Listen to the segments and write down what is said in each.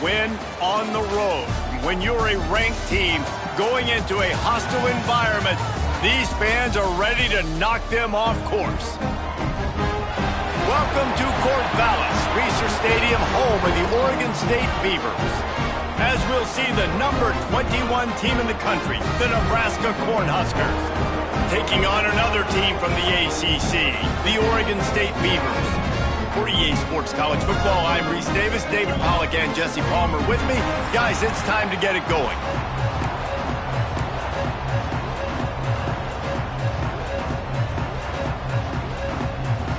win on the road. When you're a ranked team going into a hostile environment, these fans are ready to knock them off course. Welcome to Corvallis, Reser Stadium, home of the Oregon State Beavers. As we'll see the number 21 team in the country, the Nebraska Cornhuskers, taking on another team from the ACC, the Oregon State Beavers. For EA Sports College Football, I'm Reese Davis, David Pollack and Jesse Palmer with me. Guys, it's time to get it going.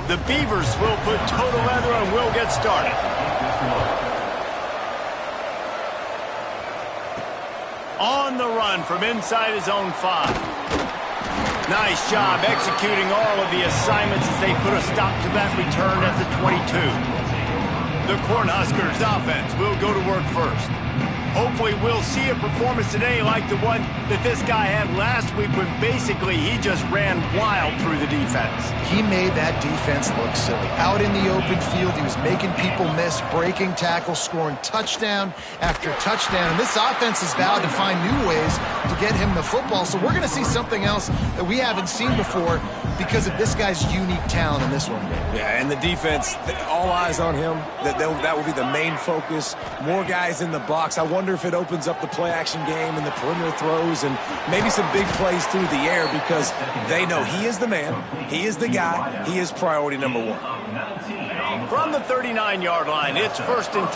The Beavers will put toe to leather and we'll get started. On the run from inside his own 5. Nice job executing all of the assignments as they put a stop to that return at the 22. The Cornhuskers offense will go to work first. Hopefully we'll see a performance today like the one that this guy had last week when basically he just ran wild through the defense. He made that defense look silly. Out in the open field, he was making people miss, breaking tackles, scoring touchdown after touchdown. And this offense has vowed to find new ways to get him the football. So we're going to see something else that we haven't seen before because of this guy's unique talent in this one. Yeah, and the defense, all eyes on him. That will be the main focus. More guys in the box. I wonder if it opens up the play-action game and the perimeter throws and maybe some big plays through the air because they know he is the man, he is the guy, he is priority number 1. From the 39-yard line, it's 1st and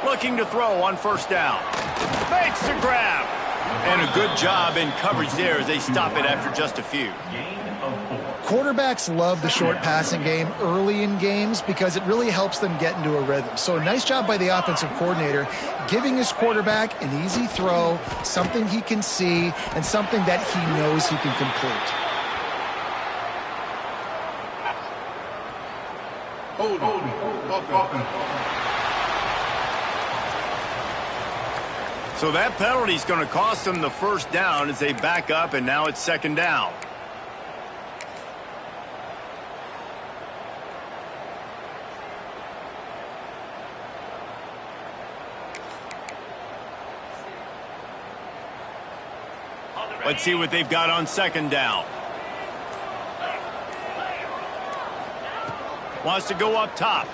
10. Looking to throw on 1st down. Makes the grab. And a good job in coverage there as they stop it after just a few. Quarterbacks love the short passing game early in games because it really helps them get into a rhythm. So a nice job by the offensive coordinator giving his quarterback an easy throw, something he can see, and something that he knows he can complete. So that penalty is going to cost them the 1st down as they back up, and now it's 2nd down. Let's see what they've got on 2nd down. Wants to go up top.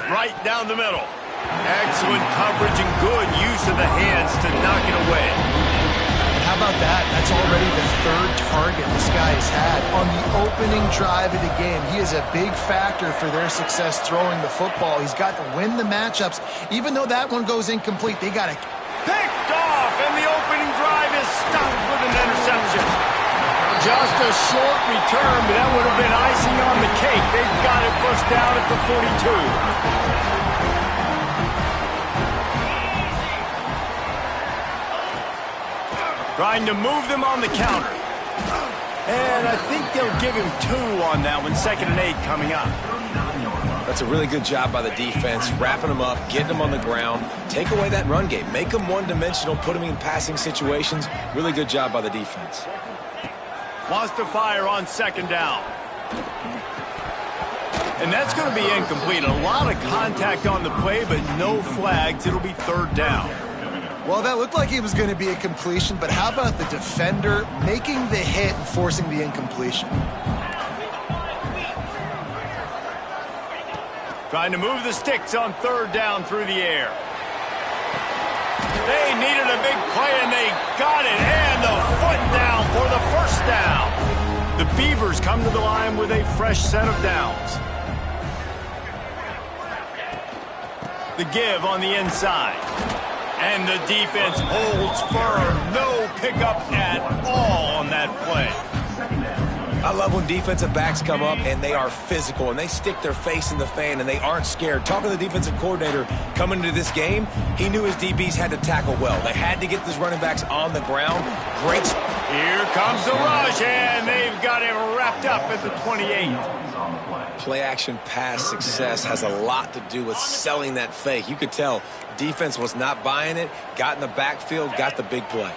Right down the middle. Excellent coverage and good use of the hands to knock it away. How about that? That's already the 3rd target this guy has had on the opening drive of the game. He is a big factor for their success throwing the football. He's got to win the matchups. Even though that one goes incomplete, they got to... Picked off, and the opening drive is stopped with an interception. Just a short return, but that would have been icing on the cake. They've got it 1st down at the 42. Trying to move them on the counter. And I think they'll give him 2 on that one. 2nd and 8 coming up. That's a really good job by the defense, wrapping them up, getting them on the ground. Take away that run game. Make them one-dimensional, put them in passing situations. Really good job by the defense. Wants to fire on 2nd down. And that's going to be incomplete. A lot of contact on the play, but no flags. It'll be 3rd down. Well, that looked like it was going to be a completion, but how about the defender making the hit and forcing the incompletion? Trying to move the sticks on 3rd down through the air. They needed a big play, and they got it. And the foot down for the 1st down. The Beavers come to the line with a fresh set of downs. The give on the inside. And the defense holds firm. No pickup at all on that play. I love when defensive backs come up and they are physical and they stick their face in the fan and they aren't scared. Talking to the defensive coordinator coming into this game, he knew his DBs had to tackle well. They had to get these running backs on the ground. Great. Here comes the rush, and they've got him wrapped up at the 28. Play-action pass success has a lot to do with selling that fake. You could tell defense was not buying it, got in the backfield, got the big play.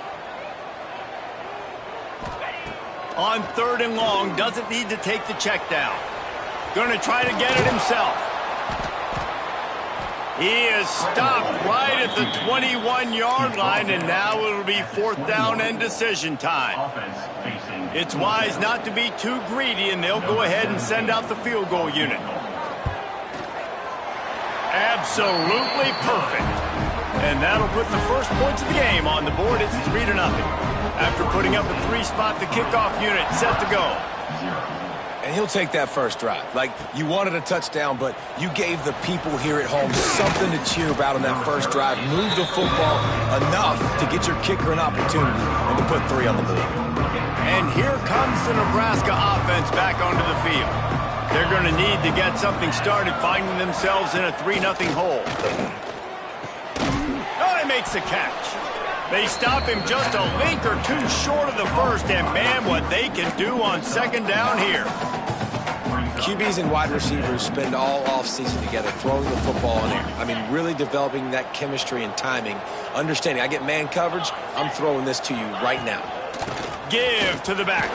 On 3rd and long, doesn't need to take the check down. Going to try to get it himself. He is stopped right at the 21-yard line, and now it'll be 4th down and decision time. It's wise not to be too greedy, and they'll go ahead and send out the field goal unit. Absolutely perfect. And that'll put the first points of the game on the board. It's 3-0. After putting up a 3-spot, the kickoff unit set to go. And he'll take that first drive. Like, you wanted a touchdown, but you gave the people here at home something to cheer about on that first drive. Move the football enough to get your kicker an opportunity and to put 3 on the board. And here comes the Nebraska offense back onto the field. They're going to need to get something started, finding themselves in a 3-0 hole. Oh, he makes the catch. They stop him just a link or two short of the first, and man, what they can do on 2nd down here. QBs and wide receivers spend all offseason together throwing the football in air. I mean, really developing that chemistry and timing. Understanding, I get man coverage, I'm throwing this to you right now. Give to the back.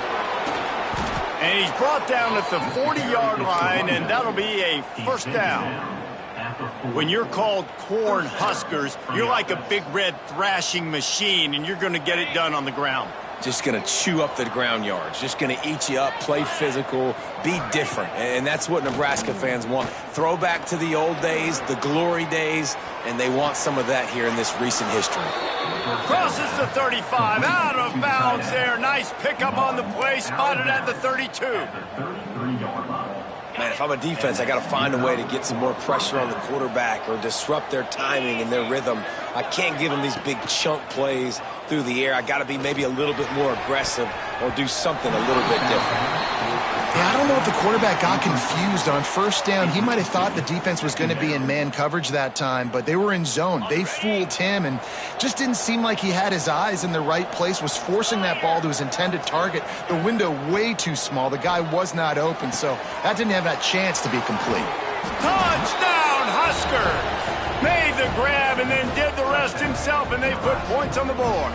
And he's brought down at the 40-yard line, and that'll be a 1st down. When you're called Corn Huskers, you're like a big red thrashing machine, and you're going to get it done on the ground. Just going to chew up the ground yards. Just going to eat you up, play physical, be different. And that's what Nebraska fans want. Throwback to the old days, the glory days, and they want some of that here in this recent history. Crosses the 35, out of bounds there. Nice pickup on the play, spotted at the 32. Man, if I'm a defense, I got to find a way to get some more pressure on the quarterback or disrupt their timing and their rhythm. I can't give them these big chunk plays through the air. I got to be maybe a little bit more aggressive or do something a little bit different. Yeah, I don't know if the quarterback got confused on 1st down. He might have thought the defense was going to be in man coverage that time, but they were in zone. They fooled him and just didn't seem like he had his eyes in the right place, was forcing that ball to his intended target. The window way too small. The guy was not open, so that didn't have that chance to be complete. Touchdown, Huskers! Made the grab and then did the rest himself, and they put points on the board.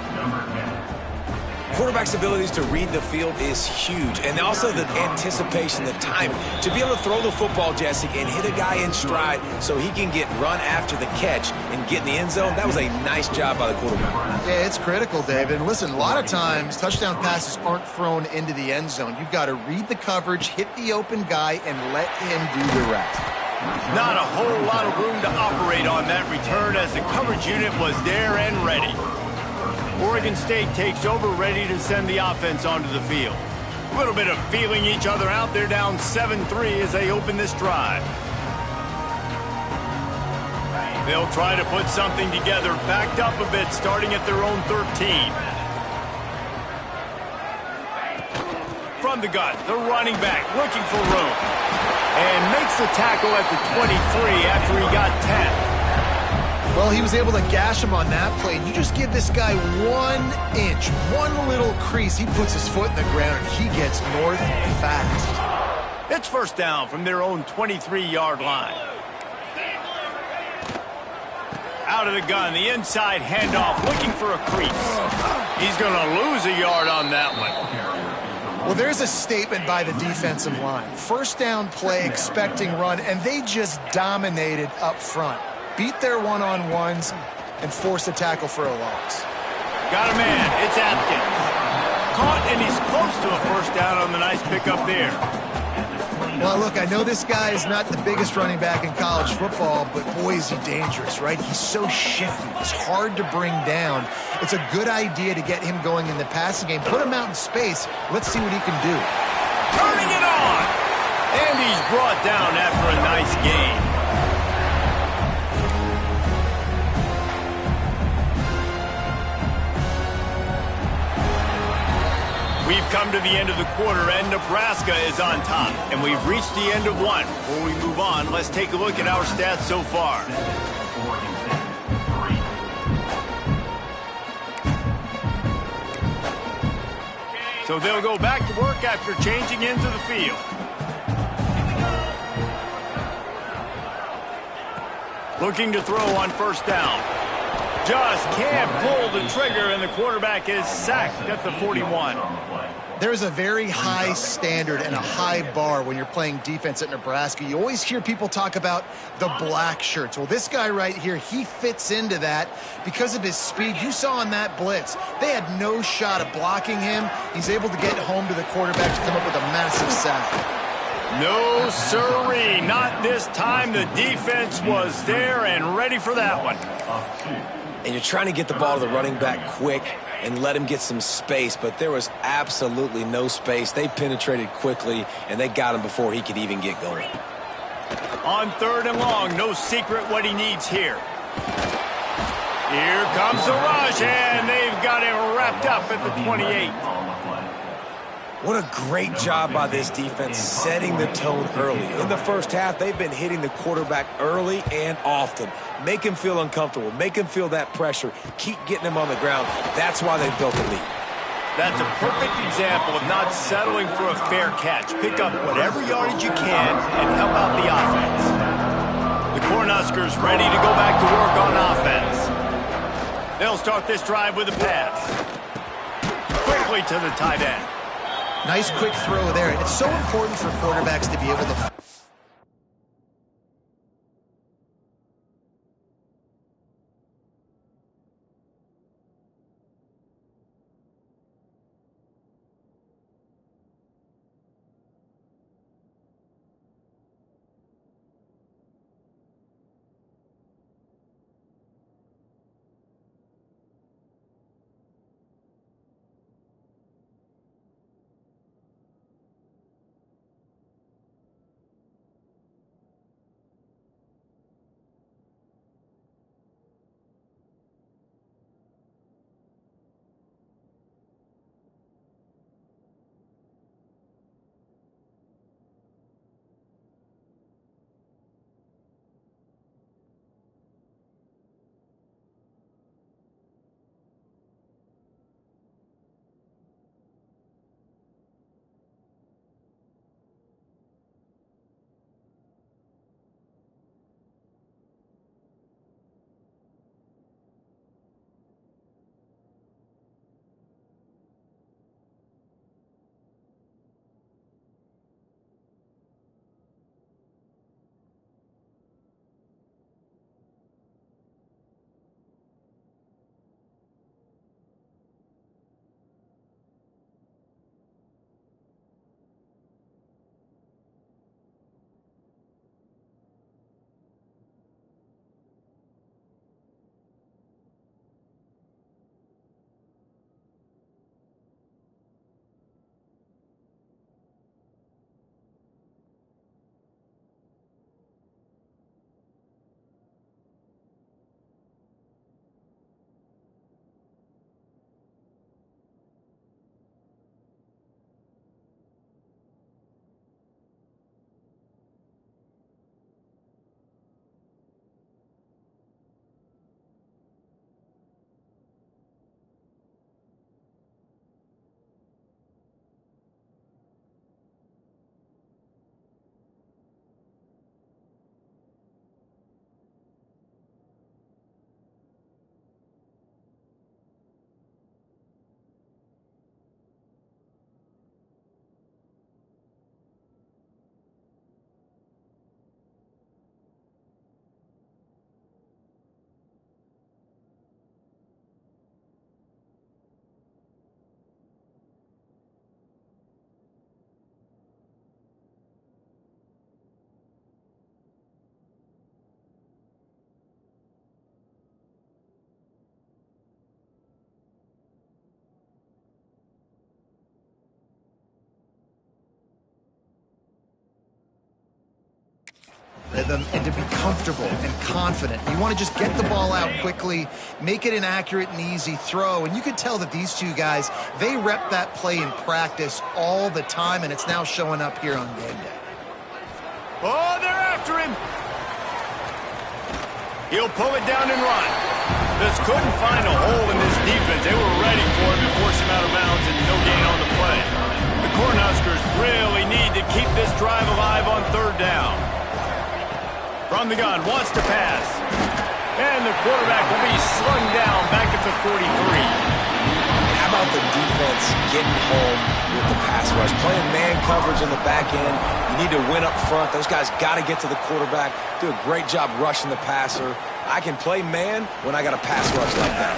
Quarterback's abilities to read the field is huge, and also the anticipation, the time to be able to throw the football, Jesse, and hit a guy in stride so he can get run after the catch and get in the end zone. That was a nice job by the quarterback. Yeah, it's critical, David. And listen, a lot of times touchdown passes aren't thrown into the end zone. You've got to read the coverage, hit the open guy, and let him do the rest. Not a whole lot of room to operate on that return as the coverage unit was there and ready. Oregon State takes over, ready to send the offense onto the field. A little bit of feeling each other out. They're down 7-3 as they open this drive. They'll try to put something together, backed up a bit, starting at their own 13. From the gun, the running back looking for room. And makes the tackle at the 23 after he got 10. Well, he was able to gash him on that play. You just give this guy 1 inch, one little crease. He puts his foot in the ground, and he gets north fast. It's 1st down from their own 23-yard line. Out of the gun, the inside handoff, looking for a crease. He's going to lose a yard on that one. Well, there's a statement by the defensive line. 1st down play, expecting run, and they just dominated up front. Beat their one-on-ones and force a tackle for a loss. Got a man. It's Atkins. Caught, and he's close to a 1st down on the nice pickup there. Well, look, I know this guy is not the biggest running back in college football, but boy, is he dangerous, right? He's so shifty. He's hard to bring down. It's a good idea to get him going in the passing game. Put him out in space. Let's see what he can do. Turning it on. And he's brought down after a nice gain. We've come to the end of the quarter, and Nebraska is on top. And we've reached the end of one. Before we move on, let's take a look at our stats so far. So they'll go back to work after changing into the field. Looking to throw on 1st down. Just can't pull the trigger, and the quarterback is sacked at the 41. There's a very high standard and a high bar when you're playing defense at Nebraska. You always hear people talk about the black shirts. Well, this guy right here, he fits into that because of his speed. You saw on that blitz, they had no shot of blocking him. He's able to get home to the quarterback to come up with a massive sack. No, sirree, not this time. The defense was there and ready for that one. And you're trying to get the ball to the running back quick and let him get some space, but there was absolutely no space. They penetrated quickly, and they got him before he could even get going. On 3rd and long, no secret what he needs here. Here comes the rush, and they've got him wrapped up at the 28. What a great job by this defense setting the tone early. In the first half, they've been hitting the quarterback early and often. Make him feel uncomfortable. Make him feel that pressure. Keep getting him on the ground. That's why they built the lead. That's a perfect example of not settling for a fair catch. Pick up whatever yardage you can and help out the offense. The Cornhuskers ready to go back to work on offense. They'll start this drive with a pass. Quickly to the tight end. Nice quick throw there. It's so important for quarterbacks to be able to... rhythm and to be comfortable and confident. You want to just get the ball out quickly, make it an accurate and easy throw. And you can tell that these two guys, they rep that play in practice all the time, and it's now showing up here on game day. Oh, they're after him. He'll pull it down and run. This couldn't find a hole in this defense. They were ready for him to force him out of bounds and no gain on the play. The Cornhuskers really need to keep this drive alive on third down. From the gun, wants to pass. And the quarterback will be slung down back at the 43. How about about the defense getting home with the pass rush? Playing man coverage in the back end. You need to win up front. Those guys got to get to the quarterback. Do a great job rushing the passer. I can play man when I got a pass rush like that.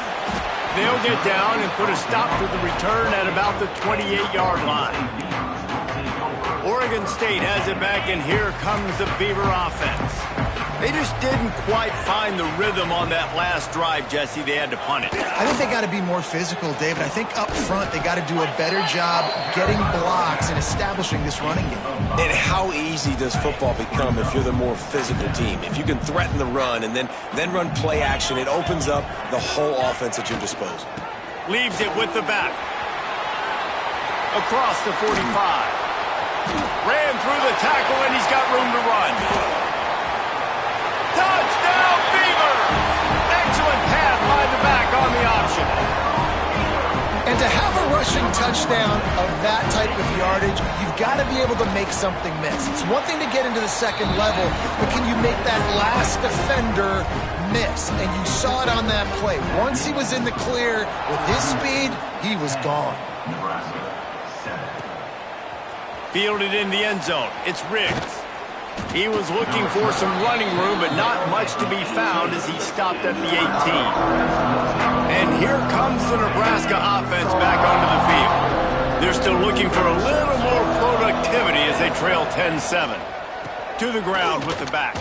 They'll get down and put a stop to the return at about the 28-yard line. Oregon State has it back, and here comes the Beaver offense. They just didn't quite find the rhythm on that last drive, Jesse. They had to punt it. I think they got to be more physical, David. I think up front they got to do a better job getting blocks and establishing this running game. And how easy does football become if you're the more physical team? If you can threaten the run and then run play action, it opens up the whole offense at your disposal. Leaves it with the back. Across the 45. Ran through the tackle, and he's got room to run. Touchdown, Beavers! Excellent pass by the back on the option. And to have a rushing touchdown of that type of yardage, you've got to be able to make something miss. It's one thing to get into the second level, but can you make that last defender miss? And you saw it on that play. Once he was in the clear with his speed, he was gone. Fielded in the end zone. It's Riggs. He was looking for some running room, but not much to be found as he stopped at the 18. And here comes the Nebraska offense back onto the field. They're still looking for a little more productivity as they trail 10-7. To the ground with the back.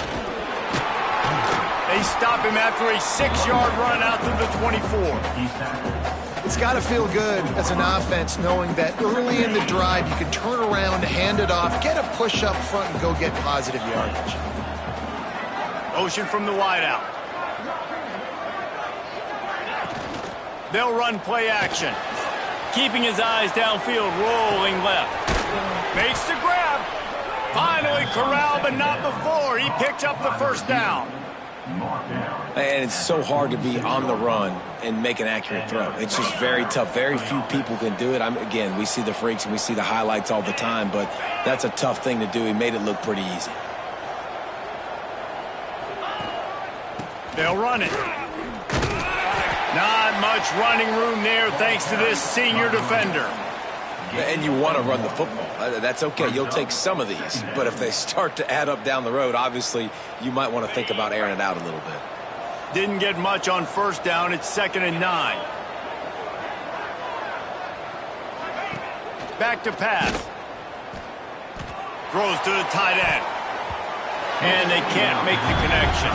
They stop him after a 6-yard run out to the 24. It's got to feel good as an offense knowing that early in the drive you can turn around, hand it off, get a push up front, and go get positive yardage. Motion from the wideout. They'll run play action. Keeping his eyes downfield, rolling left. Makes the grab. Finally corralled, but not before. He picks up the first down. And it's so hard to be on the run and make an accurate throw. It's just very tough. Very few people can do it. Again, we see the freaks and we see the highlights all the time, but that's a tough thing to do. He made it look pretty easy. They'll run it. Not much running room there thanks to this senior defender. And you want to run the football. That's okay. You'll take some of these. But if they start to add up down the road, obviously you might want to think about airing it out a little bit. Didn't get much on first down. It's 2nd and 9. Back to pass. Throws to the tight end. And they can't make the connection.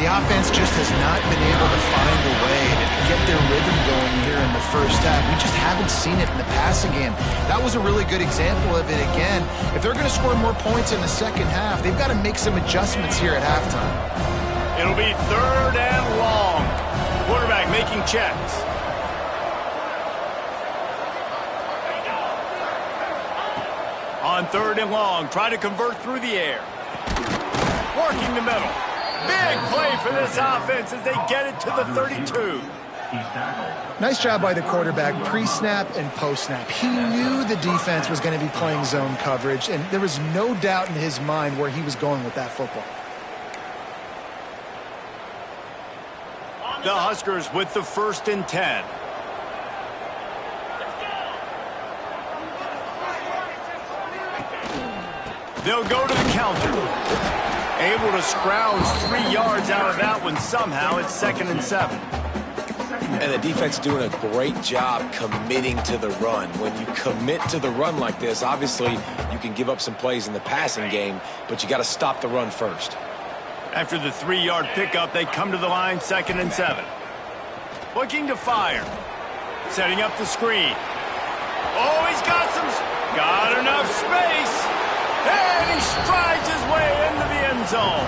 The offense just has not been able to find a way to get their rhythm going here in the first half. We just haven't seen it in the passing game. That was a really good example of it again. If they're going to score more points in the second half, they've got to make some adjustments here at halftime. It'll be 3rd and long. Quarterback making checks. On 3rd and long, try to convert through the air. Working the middle. Big play for this offense as they get it to the 32. Nice job by the quarterback, pre-snap and post-snap. He knew the defense was going to be playing zone coverage, and there was no doubt in his mind where he was going with that football. The Huskers with the 1st and 10. They'll go to the counter. Able to scrounge 3 yards out of that one somehow. It's 2nd and 7. And the defense doing a great job committing to the run. When you commit to the run like this, obviously you can give up some plays in the passing game, but you got to stop the run first. After the 3-yard pickup, they come to the line, 2nd and 7. Looking to fire. Setting up the screen. Oh, he's got enough space. And he strides his way into the end zone.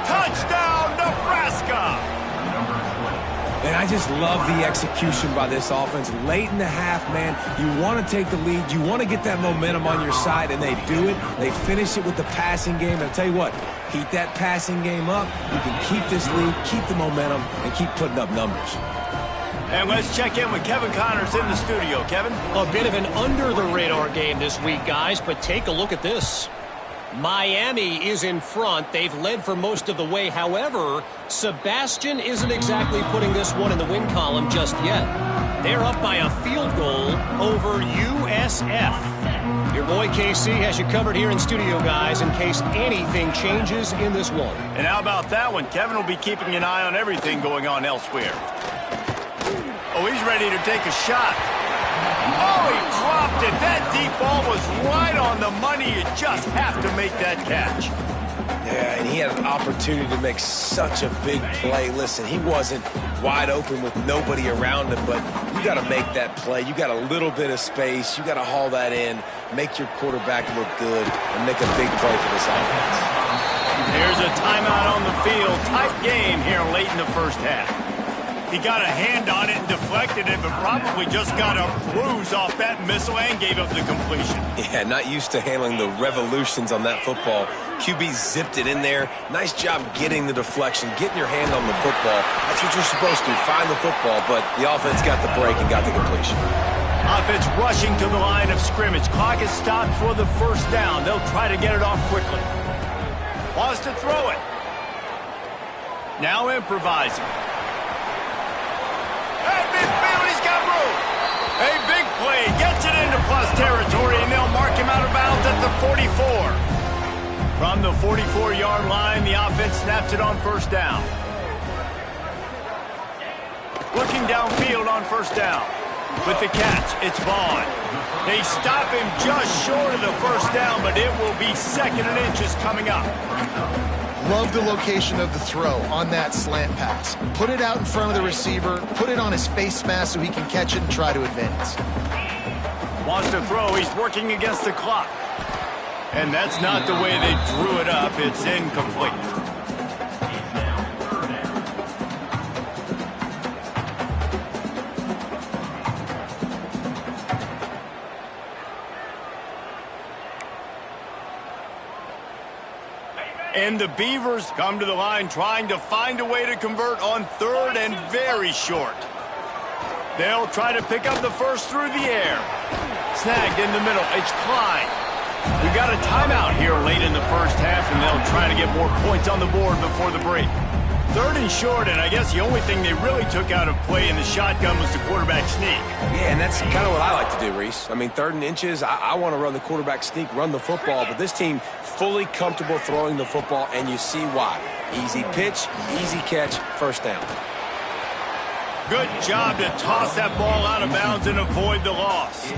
Touchdown, Nebraska! And I just love the execution by this offense. Late in the half, man, you want to take the lead. You want to get that momentum on your side, and they do it. They finish it with the passing game. And I'll tell you what, heat that passing game up. You can keep this lead, keep the momentum, and keep putting up numbers. And let's check in with Kevin Connors in the studio. Kevin? A bit of an under-the-radar game this week, guys, but take a look at this. Miami is in front. They've led for most of the way. However, Sebastian isn't exactly putting this one in the win column just yet. They're up by a field goal over USF. Your boy KC has you covered here in studio, guys, in case anything changes in this one. And how about that one? Kevin will be keeping an eye on everything going on elsewhere. Oh, he's ready to take a shot. Oh, he dropped it. That deep ball was right on the money. You just have to make that catch. Yeah, and he had an opportunity to make such a big play. Listen, he wasn't wide open with nobody around him, but you got to make that play. You got a little bit of space. You got to haul that in, make your quarterback look good, and make a big play for this offense. Here's a timeout on the field. Tight game here late in the first half. He got a hand on it and deflected it, but probably just got a bruise off that missile and gave up the completion. Yeah, not used to handling the revolutions on that football. QB zipped it in there. Nice job getting the deflection, getting your hand on the football. That's what you're supposed to, find the football, but the offense got the break and got the completion. Offense rushing to the line of scrimmage. Clock is stopped for the first down. They'll try to get it off quickly. Wants to throw it. Now improvising. Hey, midfield, he's got room. A big play, gets it into plus territory, and they'll mark him out of bounds at the 44. From the 44-yard line, the offense snaps it on first down. Looking downfield on first down. With the catch, it's Vaughn. They stop him just short of the first down, but it will be second and inches coming up. Love the location of the throw on that slant pass. Put it out in front of the receiver, put it on his face mask so he can catch it and try to advance. Wants to throw, he's working against the clock. And that's not the way they drew it up, it's incomplete. And the Beavers come to the line trying to find a way to convert on third and very short. They'll try to pick up the first through the air. Snagged in the middle. It's Klein. We got a timeout here late in the first half, and they'll try to get more points on the board before the break. Third and short, and I guess the only thing they really took out of play in the shotgun was the quarterback sneak. Yeah, and that's kind of what I like to do, Reese. I mean, third and inches, I want to run the quarterback sneak, run the football, but this team fully comfortable throwing the football, and you see why. Easy pitch, easy catch, first down. Good job to toss that ball out of bounds and avoid the loss.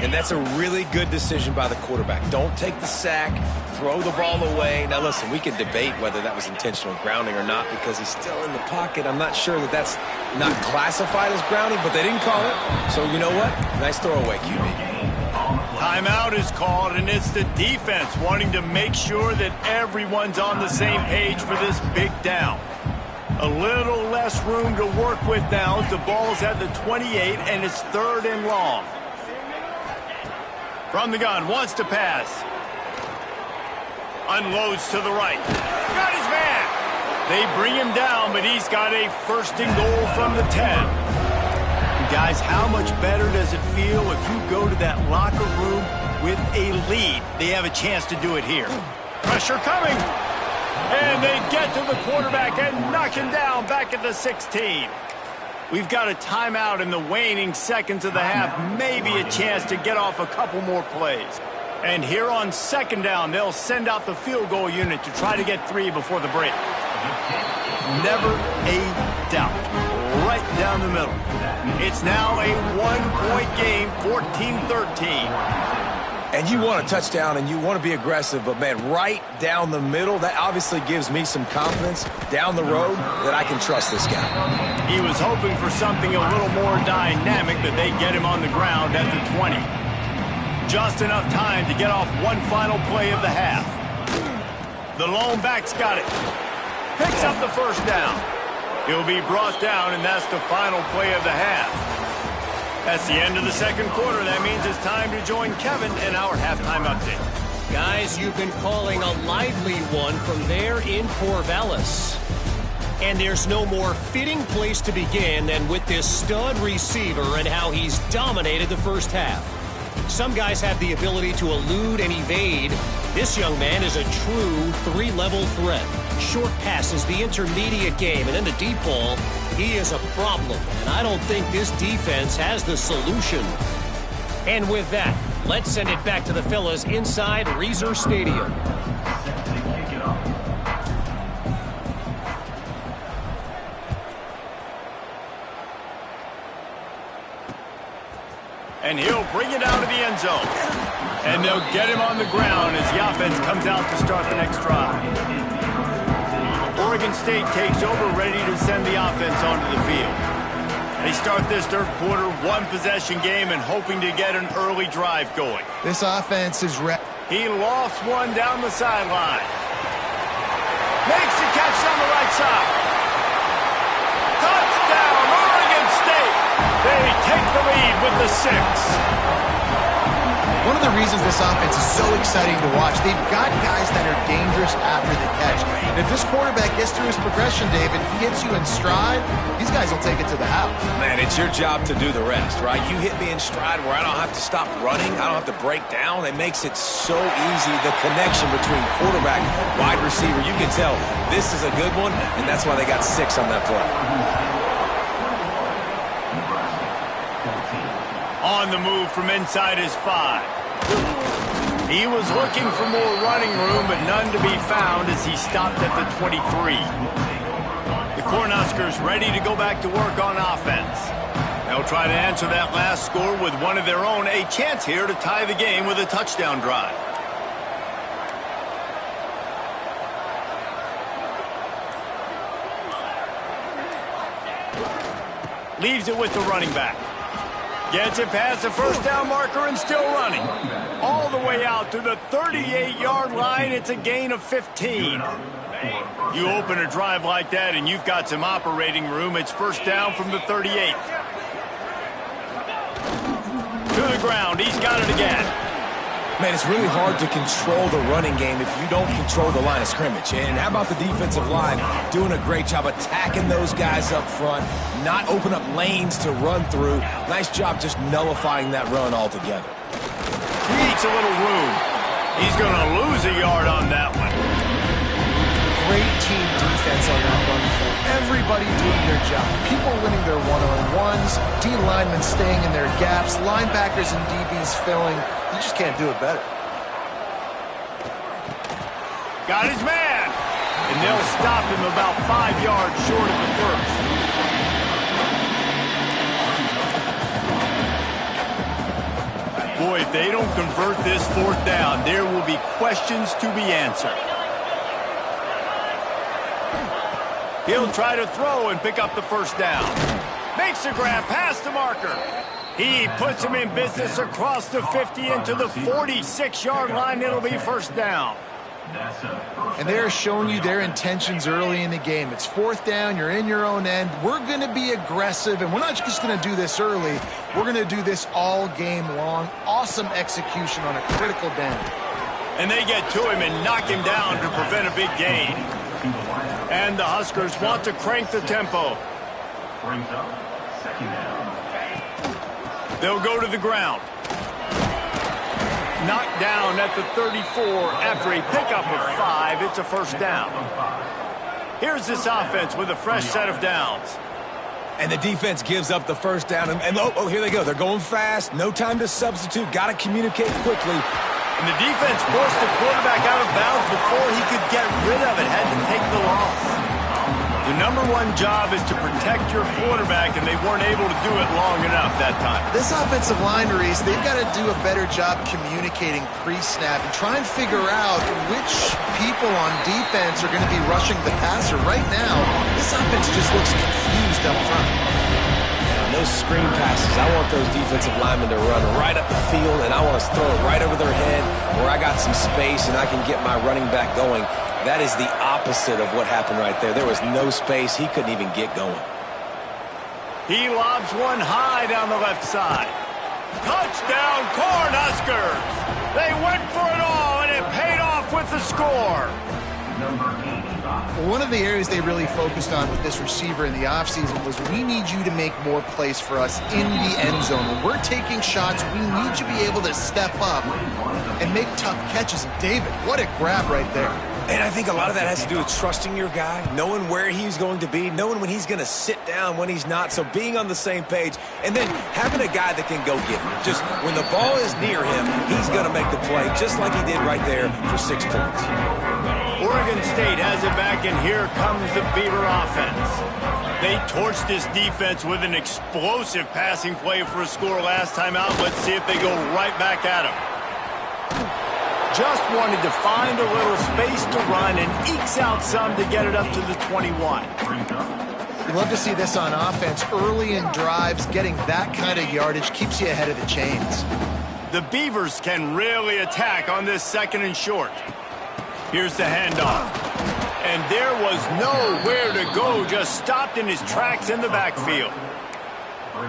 And that's a really good decision by the quarterback. Don't take the sack, throw the ball away. Now, listen, we can debate whether that was intentional grounding or not because he's still in the pocket. I'm not sure that that's not classified as grounding, but they didn't call it. So, you know what? Nice throwaway, QB. Timeout is called, and it's the defense wanting to make sure that everyone's on the same page for this big down. A little less room to work with now as the ball's at the 28, and it's third and long. From the gun, wants to pass. Unloads to the right. Got his man. They bring him down, but he's got a first and goal from the 10. And guys, how much better does it feel if you go to that locker room with a lead? They have a chance to do it here. Pressure coming. And they get to the quarterback and knock him down back at the 16. We've got a timeout in the waning seconds of the half. Maybe a chance to get off a couple more plays. And here on second down, they'll send out the field goal unit to try to get 3 before the break. Never a doubt. Right down the middle. It's now a 1-point game, 14-13. And you want a touchdown and you want to be aggressive, but, man, right down the middle, that obviously gives me some confidence down the road that I can trust this guy. He was hoping for something a little more dynamic, but they get him on the ground at the 20. Just enough time to get off one final play of the half. The lone back's got it. Picks up the first down. He'll be brought down, and that's the final play of the half. That's the end of the second quarter. That means it's time to join Kevin in our halftime update. Guys, you've been calling a lively one from there in Corvallis. And there's no more fitting place to begin than with this stud receiver and how he's dominated the first half. Some guys have the ability to elude and evade. This young man is a true three-level threat. Short passes, the intermediate game, and then the deep ball. He is a problem, and I don't think this defense has the solution. And with that, let's send it back to the fellas inside Reser Stadium. And he'll bring it out of the end zone. And they'll get him on the ground as the offense comes out to start the next drive. Oregon State takes over, ready to send the offense onto the field. They start this third quarter, one-possession game, and hoping to get an early drive going. This offense is ready. He lofts one down the sideline. Makes the catch on the right side. Touchdown, Oregon State! They take the lead with the 6. One of the reasons this offense is so exciting to watch, they've got guys that are dangerous after the catch. And if this quarterback gets through his progression, David, he hits you in stride, these guys will take it to the house. Man, it's your job to do the rest, right? You hit me in stride where I don't have to stop running. I don't have to break down. It makes it so easy. The connection between quarterback, wide receiver, you can tell this is a good one, and that's why they got 6 on that play. On the move from inside his 5. He was looking for more running room, but none to be found as he stopped at the 23. The Cornhuskers ready to go back to work on offense. They'll try to answer that last score with one of their own, a chance here to tie the game with a touchdown drive. Leaves it with the running back. Gets it past the first down marker and still running. All the way out to the 38-yard line. It's a gain of 15. You open a drive like that and you've got some operating room. It's first down from the 38. To the ground. He's got it again. Man, it's really hard to control the running game if you don't control the line of scrimmage. And how about the defensive line doing a great job attacking those guys up front, not open up lanes to run through. Nice job just nullifying that run altogether. Creates a little room. He's going to lose a yard on that one. Great team defense on that run. Everybody doing their job. People winning their one-on-ones, D linemen staying in their gaps, linebackers and DBs filling. You just can't do it better. Got his man. And they'll stop him about 5 yards short of the first. Boy, if they don't convert this fourth down, there will be questions to be answered. He'll try to throw and pick up the first down. Makes the grab past the marker. He puts him in business across the 50 into the 46-yard line. It'll be first down. And they're showing you their intentions early in the game. It's fourth down. You're in your own end. We're going to be aggressive, and we're not just going to do this early. We're going to do this all game long. Awesome execution on a critical down. And they get to him and knock him down to prevent a big gain. And the Huskers want to crank the tempo. Brings up second down. They'll go to the ground. Knocked down at the 34 after a pickup of 5. It's a first down. Here's this offense with a fresh set of downs. And the defense gives up the first down. And oh, here they go. They're going fast. No time to substitute. Got to communicate quickly. And the defense forced the quarterback out of bounds before he could get rid of it. Had to take the loss. The #1 job is to protect your quarterback, and they weren't able to do it long enough that time. This offensive line, Reese, they've got to do a better job communicating pre-snap and try and figure out which people on defense are going to be rushing the passer. Right now, this offense just looks confused up front. And those screen passes, I want those defensive linemen to run right up the field, and I want to throw it right over their head where I got some space and I can get my running back going. That is the opposite of what happened right there. There was no space. He couldn't even get going. He lobs one high down the left side. Touchdown, Cornhuskers! They went for it all, and it paid off with the score. number 85. One of the areas they really focused on with this receiver in the offseason was we need you to make more plays for us in the end zone. When we're taking shots, we need you to be able to step up and make tough catches. And David, what a grab right there. And I think a lot of that has to do with trusting your guy, knowing where he's going to be, knowing when he's going to sit down, when he's not. So being on the same page, and then having a guy that can go get it. Just when the ball is near him, he's going to make the play, just like he did right there for 6 points. Oregon State has it back, and here comes the Beaver offense. They torched this defense with an explosive passing play for a score last time out. Let's see if they go right back at him. Just wanted to find a little space to run and ekes out some to get it up to the 21. You love to see this on offense. Early in drives, getting that kind of yardage keeps you ahead of the chains. The Beavers can really attack on this 2nd and short. Here's the handoff. And there was nowhere to go, just stopped in his tracks in the backfield.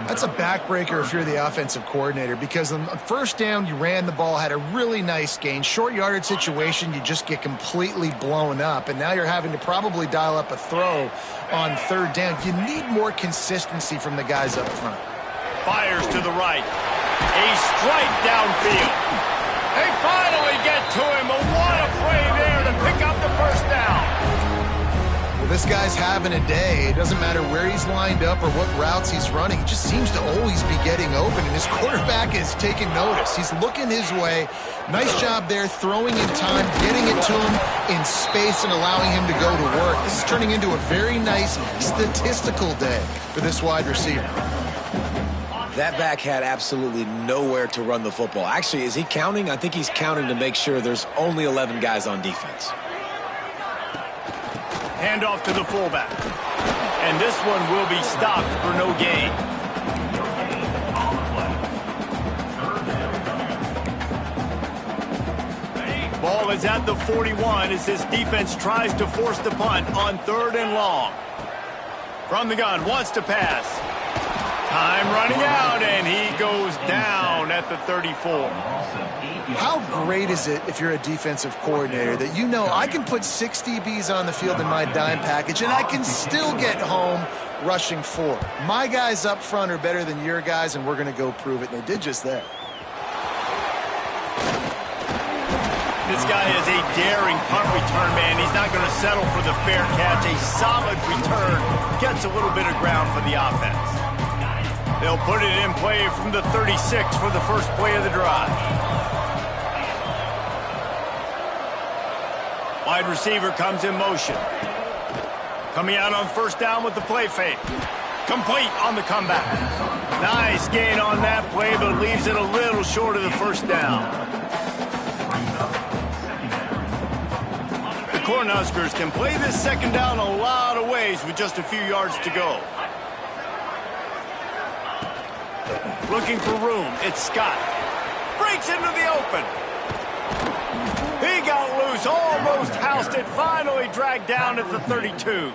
That's a backbreaker if you're the offensive coordinator, because on first down, you ran the ball, had a really nice gain. Short yardage situation, you just get completely blown up, and now you're having to probably dial up a throw on 3rd down. You need more consistency from the guys up front. Fires to the right. A strike downfield. They finally get to him. What a play there to pick up the 1st down. This guy's having a day. It doesn't matter where he's lined up or what routes he's running. He just seems to always be getting open, and his quarterback is taking notice. He's looking his way. Nice job there, throwing in time, getting it to him in space, and allowing him to go to work. This is turning into a very nice statistical day for this wide receiver. That back had absolutely nowhere to run the football. Actually, is he counting? I think he's counting to make sure there's only 11 guys on defense. Handoff to the fullback. And this one will be stopped for no gain. Ball is at the 41 as this defense tries to force the punt on 3rd and long. From the gun, wants to pass. Time running out, and he goes down at the 34. How great is it if you're a defensive coordinator that you know I can put 6 DBs on the field in my dime package and I can still get home rushing 4. My guys up front are better than your guys, and we're going to go prove it. And they did just that. This guy is a daring punt return man. He's not going to settle for the fair catch. A solid return gets a little bit of ground for the offense. They'll put it in play from the 36 for the first play of the drive. Wide receiver comes in motion. Coming out on 1st down with the play fake. Complete on the comeback. Nice gain on that play, but leaves it a little short of the 1st down. The Cornhuskers can play this 2nd down a lot of ways with just a few yards to go. Looking for room. It's Scott. Breaks into the open. He got loose, almost housed it, finally dragged down at the 32.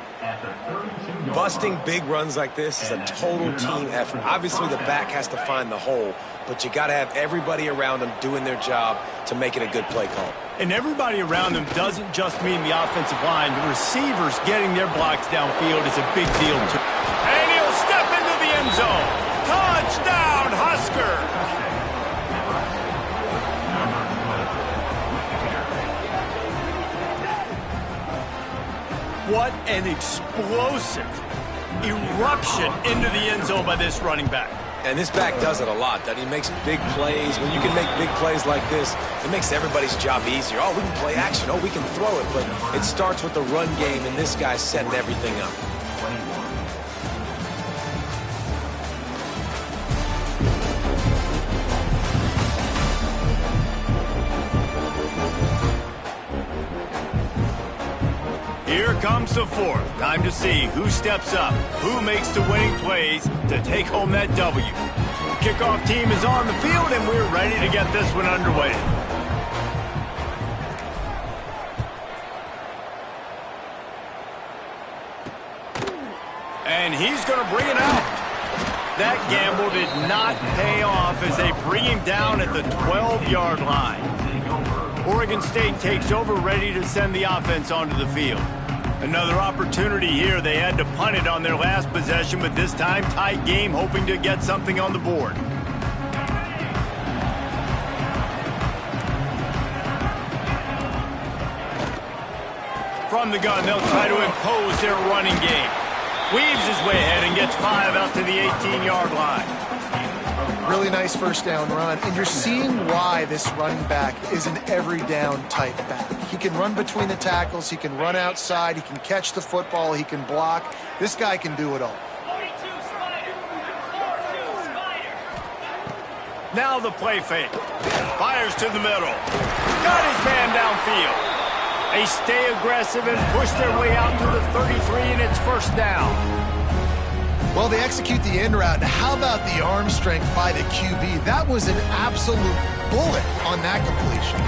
Busting big runs like this is a total team effort. Obviously, the back has to find the hole, but you got to have everybody around them doing their job to make it a good play call. And everybody around them doesn't just mean the offensive line. The receivers getting their blocks downfield is a big deal, too. And he'll step into the end zone. Touchdown, Husker! What an explosive eruption into the end zone by this running back. And this back does it a lot. That he makes big plays. When you can make big plays like this, it makes everybody's job easier. Oh, we can play action. Oh, we can throw it. But it starts with the run game, and this guy's setting everything up. Here comes the 4th. Time to see who steps up, who makes the winning plays to take home that W. The kickoff team is on the field, and we're ready to get this one underway. And he's going to bring it out. That gamble did not pay off as they bring him down at the 12-yard line. Oregon State takes over, ready to send the offense onto the field. Another opportunity here. They had to punt it on their last possession, but this time tight game, hoping to get something on the board. From the gun, they'll try to impose their running game. Weaves his way ahead and gets 5 out to the 18-yard line. Really nice first down run, and you're seeing why this running back is an every down type back. He can run between the tackles, he can run outside, he can catch the football, he can block. This guy can do it all. Now the play fake. Fires to the middle. Got his man downfield. They stay aggressive and push their way out to the 33, and it's first down. Well, they execute the in route. Now, how about the arm strength by the QB? That was an absolute bullet on that completion.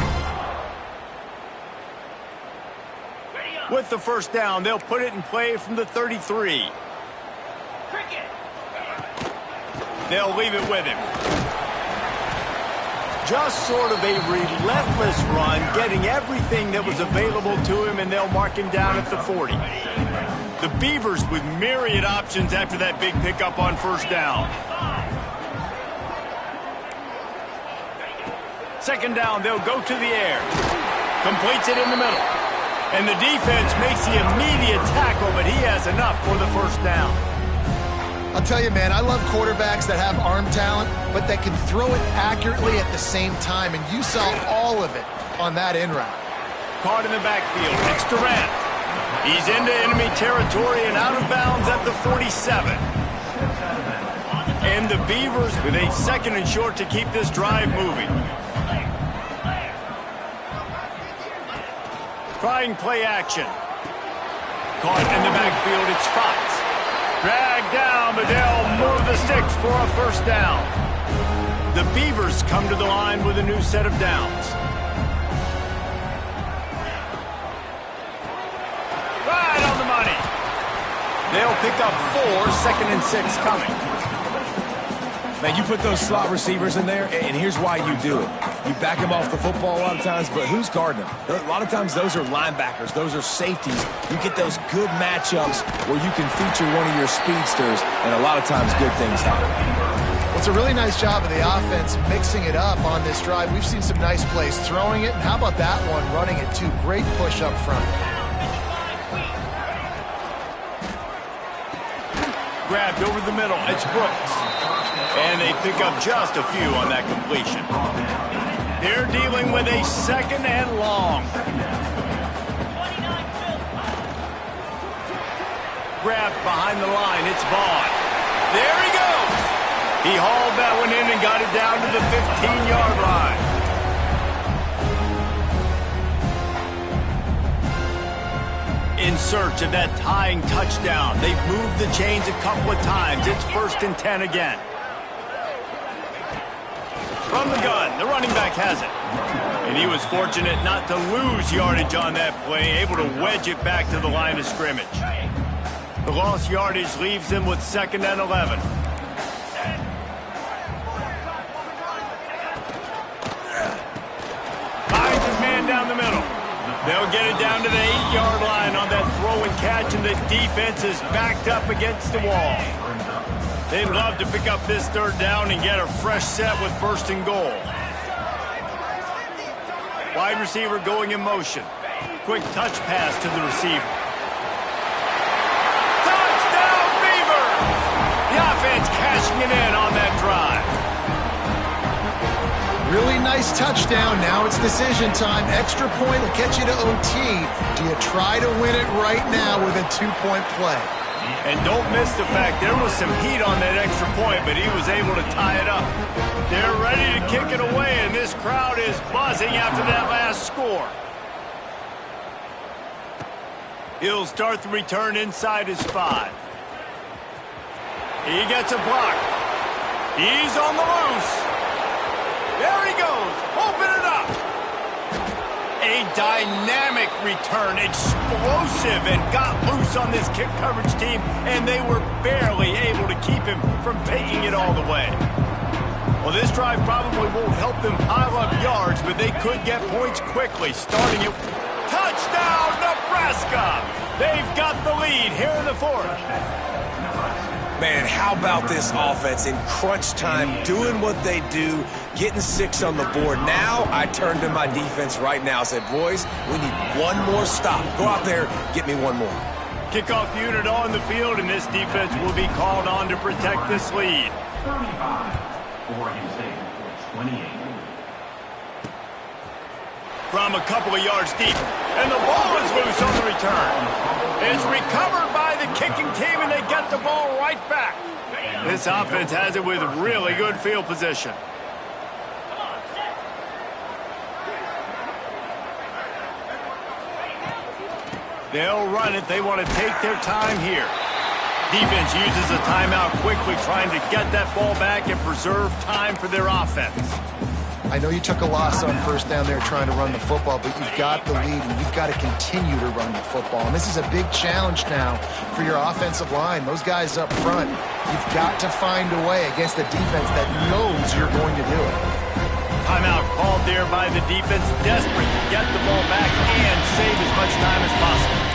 With the first down, they'll put it in play from the 33. They'll leave it with him. Just sort of a relentless run, getting everything that was available to him, and they'll mark him down at the 40. The Beavers with myriad options after that big pickup on first down. Second down, they'll go to the air. Completes it in the middle. And the defense makes the immediate tackle, but he has enough for the first down. I'll tell you, man, I love quarterbacks that have arm talent, but that can throw it accurately at the same time, and you saw all of it on that in route. Caught in the backfield. It's Durant. He's into enemy territory and out of bounds at the 47. And the Beavers with a second and short to keep this drive moving. Trying play action. Caught in the backfield. It's Fox. Dragged down, but they'll move the sticks for a first down. The Beavers come to the line with a new set of downs. Right on the money. They'll pick up 4, 2nd and 6 coming. Man, you put those slot receivers in there, and here's why you do it. You back them off the football a lot of times, but who's guarding them? A lot of times those are linebackers. Those are safeties. You get those good matchups where you can feature one of your speedsters, and a lot of times good things happen. Well, it's a really nice job of the offense mixing it up on this drive. We've seen some nice plays throwing it, and how about that one running it too? Great push up front. Grabbed over the middle. It's Brooks. And they pick up just a few on that completion. They're dealing with a 2nd and long. Grabbed behind the line. It's Vaughn. There he goes. He hauled that one in and got it down to the 15-yard line. In search of that tying touchdown. They've moved the chains a couple of times. It's 1st and 10 again. From the gun, the running back has it. And he was fortunate not to lose yardage on that play, able to wedge it back to the line of scrimmage. The lost yardage leaves them with 2nd and 11. Finds his man down the middle. They'll get it down to the 8-yard line on that throw and catch, and the defense is backed up against the wall. They'd love to pick up this 3rd down and get a fresh set with 1st and goal. Wide receiver going in motion. Quick touch pass to the receiver. Touchdown, Beavers! The offense cashing it in on that drive. Really nice touchdown. Now it's decision time. Extra point will get you to OT. Do you try to win it right now with a 2-point play? And don't miss the fact there was some heat on that extra point, but he was able to tie it up. They're ready to kick it away, and this crowd is buzzing after that last score. He'll start the return inside his 5. He gets a block. He's on the loose. There he goes. Open it up. A dynamic return, explosive, and got loose on this kick coverage team, and they were barely able to keep him from taking it all the way. Well, this drive probably won't help them pile up yards, but they could get points quickly, starting it. Touchdown, Nebraska! They've got the lead here in the fourth. Man, how about this offense in crunch time, doing what they do, getting 6 on the board. Now I turn to my defense right now and said, boys, we need one more stop. Go out there, get me one more. Kickoff unit on the field, and this defense will be called on to protect this lead. 35. Oregon State, 28. From a couple of yards deep, and the ball is loose on the return. It's recovered by the kicking team, and they get the ball right back. This offense has it with really good field position. They'll run it. They want to take their time here. Defense uses a timeout quickly, trying to get that ball back and preserve time for their offense. I know you took a loss on first down there trying to run the football, but you've got the lead, and you've got to continue to run the football. And this is a big challenge now for your offensive line. Those guys up front, you've got to find a way against a defense that knows you're going to do it. Timeout called there by the defense, desperate to get the ball back and save as much time as possible.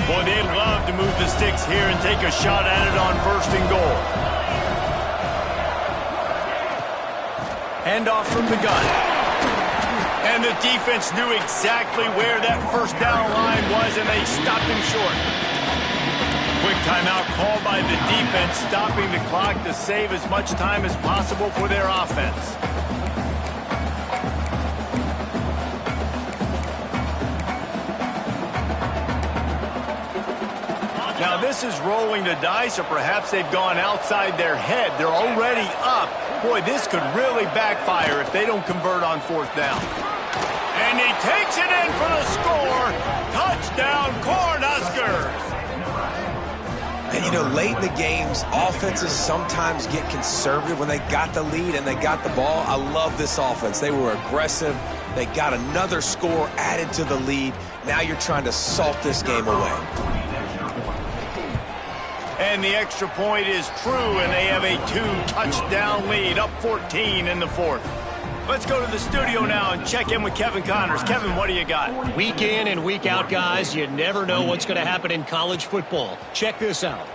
Boy, they'd love to move the sticks here and take a shot at it on first and goal. Handoff from the gun. And the defense knew exactly where that first down line was, and they stopped him short. Quick timeout called by the defense, stopping the clock to save as much time as possible for their offense. Now this is rolling the dice, or perhaps they've gone outside their head. They're already up. Boy, this could really backfire if they don't convert on fourth down. And he takes it in for the score. Touchdown, Cornhuskers. And, you know, late in the games, offenses sometimes get conservative when they got the lead and they got the ball. I love this offense. They were aggressive. They got another score added to the lead. Now you're trying to salt this game away. And the extra point is true, and they have a 2-touchdown lead, up 14 in the fourth. Let's go to the studio now and check in with Kevin Connors. Kevin, what do you got? Week in and week out, guys, you never know what's going to happen in college football. Check this out.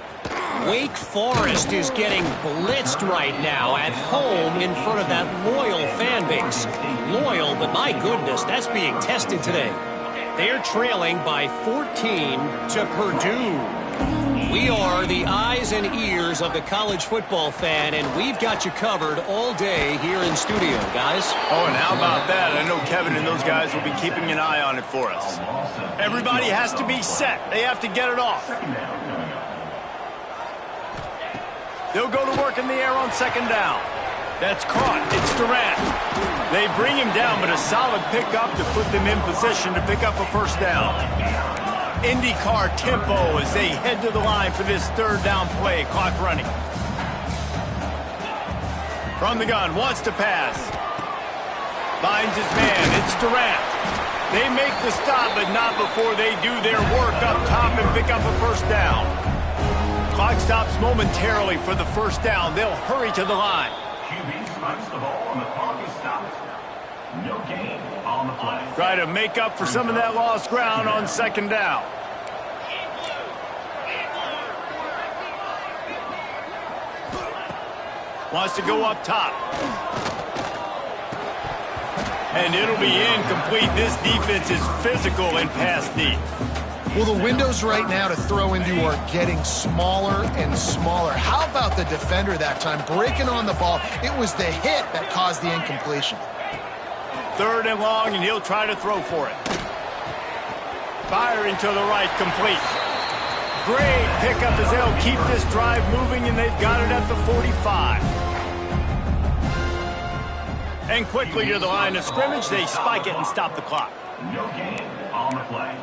Wake Forest is getting blitzed right now at home in front of that loyal fan base. Loyal, but my goodness, that's being tested today. They're trailing by 14 to Purdue. We are the eyes and ears of the college football fan, and we've got you covered all day here in studio, guys. Oh, and how about that? I know Kevin and those guys will be keeping an eye on it for us. Everybody has to be set. They have to get it off. They'll go to work in the air on second down. That's caught. It's Durant. They bring him down, but a solid pickup to put them in position to pick up a first down. IndyCar tempo as they head to the line for this third down play. Clock running. From the gun, wants to pass. Finds his man. It's Durant. They make the stop, but not before they do their work up top and pick up a first down. Clock stops momentarily for the first down. They'll hurry to the line. QB spikes the ball and the clock is stopped. No gain on the play. Try to make up for some of that lost ground on second down. Wants to go up top. And it'll be incomplete. This defense is physical and pass deep. Well, the windows right now to throw into are getting smaller and smaller. How about the defender that time breaking on the ball? It was the hit that caused the incompletion. Third and long, and he'll try to throw for it. Firing to the right, complete. Great pickup as they'll keep this drive moving, and they've got it at the 45. And quickly to the line of scrimmage, they spike it and stop the clock. No gain on the play.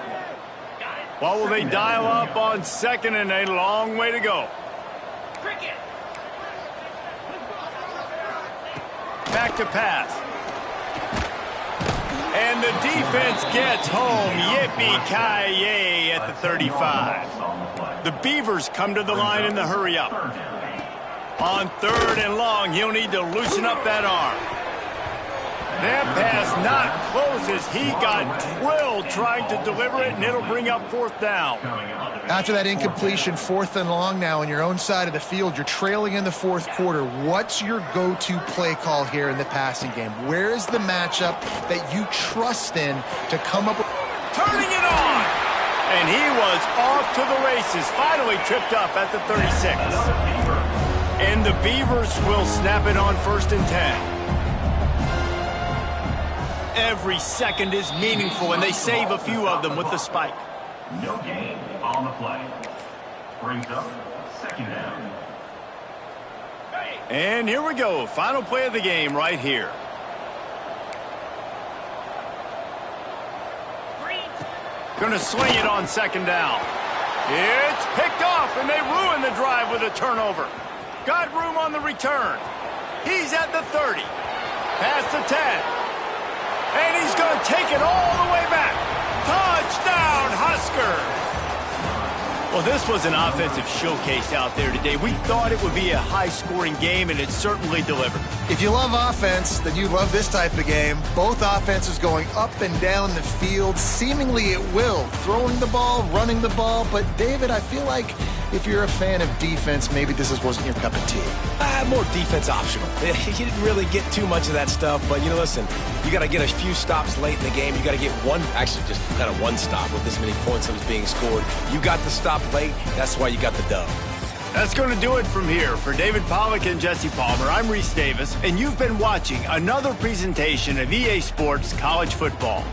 Well, will they dial up on second, and a long way to go. Back to pass. And the defense gets home. Yippee-ki-yay at the 35. The Beavers come to the line in the hurry-up. On 3rd and long, he'll need to loosen up that arm. That pass not close as he got drilled trying to deliver it, and it'll bring up 4th down. After that incompletion, 4th and long now on your own side of the field, you're trailing in the 4th quarter. What's your go-to play call here in the passing game? Where is the matchup that you trust in to come up with? Turning it on! And he was off to the races, finally tripped up at the 36. And the Beavers will snap it on 1st and 10. Every second is meaningful, and they save a few of them with the spike. No gain on the play. Brings up 2nd down. And here we go. Final play of the game right here. Going to swing it on 2nd down. It's picked off, and they ruin the drive with a turnover. Got room on the return. He's at the 30. Past the 10. And he's going to take it all the way back. Touchdown, Husker! Well, this was an offensive showcase out there today. We thought it would be a high-scoring game, and it certainly delivered. If you love offense, then you love this type of game. Both offenses going up and down the field, seemingly at will. Throwing the ball, running the ball. But, David, I feel like if you're a fan of defense, maybe this wasn't your cup of tea. More defense optional. You didn't really get too much of that stuff, but, listen, you got to get a few stops late in the game. You got to get just kind of one stop with this many points that was being scored. You got the stop late. That's why you got the dub. That's going to do it from here. For David Pollack and Jesse Palmer, I'm Reese Davis, and you've been watching another presentation of EA Sports College Football.